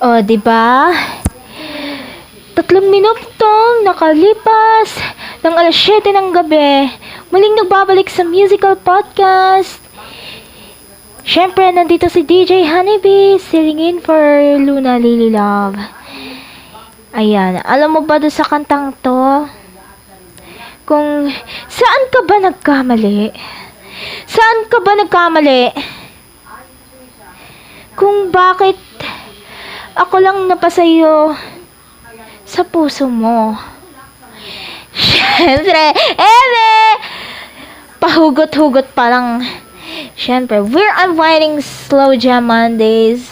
O, di ba? 3 minutong nakalipas ng alas 7 ng gabi. Muling nagbabalik sa musical podcast. Siyempre, nandito si DJ Honeybee, singing in for Luna Lily Love. Ayan, alam mo ba doon sa kantang to? Kung saan ka ba nagkamali? Saan ka ba nagkamali? Kung bakit ako lang napasayo sa puso mo. Siyempre, pahugot-hugot pa lang. Siyempre, we're inviting Slow Jam Mondays.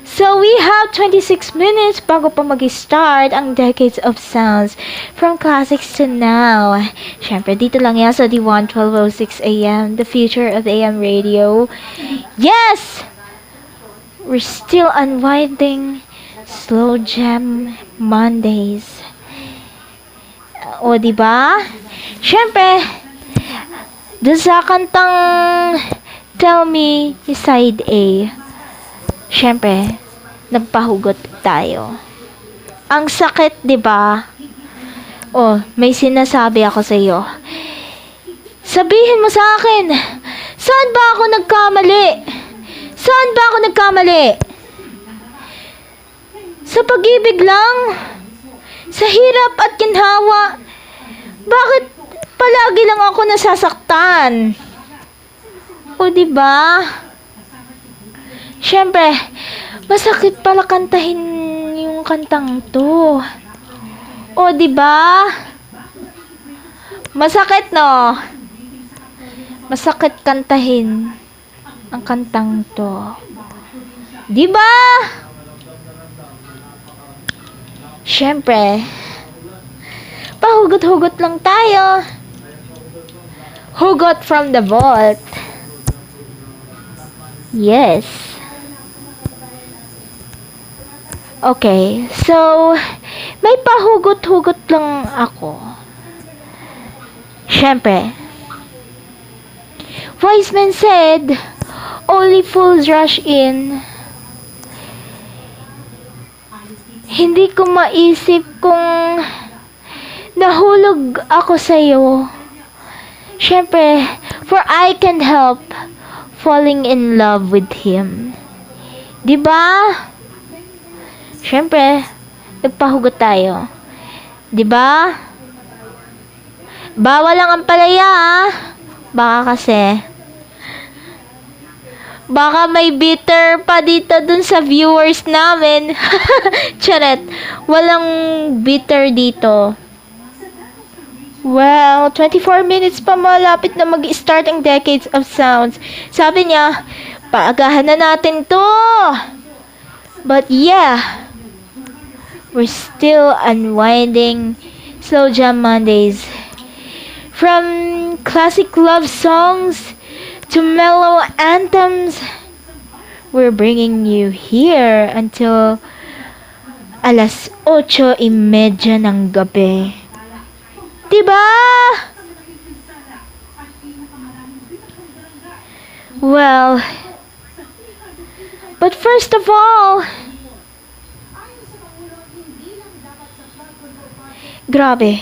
So, we have 26 minutes bago pa mag-start ang Decades of Sounds from classics to now. Siyempre, dito lang yan sa D1 12:06 AM, the future of AM radio. Yes! We're still unwinding Slow Jam Mondays. O, diba? Siyempre, doon sa kantang Tell Me Side A, siyempre, nagpahugot tayo. Ang sakit, diba? O, may sinasabi ako sa iyo. Sabihin mo sa akin, saan ba ako nagkamali? Saan ba ako nagkamali? Sa pag-ibig lang? Sa hirap at ginhawa? Bakit palagi lang ako nasasaktan? O, diba? Siyempre, masakit pala kantahin yung kantang to. O, diba? Masakit, no? Masakit kantahin ang kantang to. Diba? Siyempre, pahugot-hugot lang tayo. Hugot from the vault. Yes. Okay, so, may pahugot-hugot lang ako. Siyempre, wise men said, only fools rush in. Hindi ko maisip kung nahulog ako sa'yo. Siyempre, for I can't help falling in love with him. Diba? Siyempre, nagpahugot tayo. Diba? Bawal lang ang palaya, ah. Baka kasi baka may bitter pa dito dun sa viewers namin. Charet, walang bitter dito. Well, 24 minutes pa malapit na mag-start ang Decades of Sounds. Sabi niya, paagahan na natin to. But yeah, we're still unwinding Slow Jam Mondays. From classic love songs to mellow anthems, we're bringing you here until alas 8:30 ng gabi. Diba? Well, but first of all, grabe.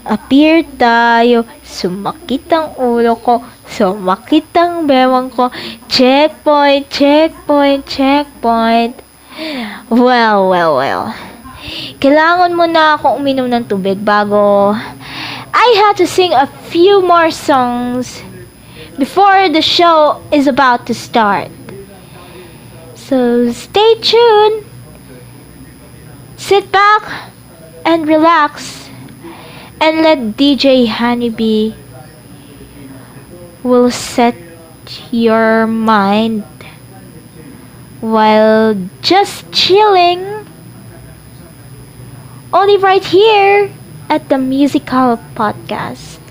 Appear tayo, sumakit ang ulo ko, sumakit ang bewang ko, checkpoint, checkpoint, checkpoint. Well. Kailangan mo na akong uminom ng tubig bago I had to sing a few more songs before the show is about to start. So stay tuned, sit back and relax, and let DJ Honeybee will set your mind while just chilling only right here at the Musical Podcast.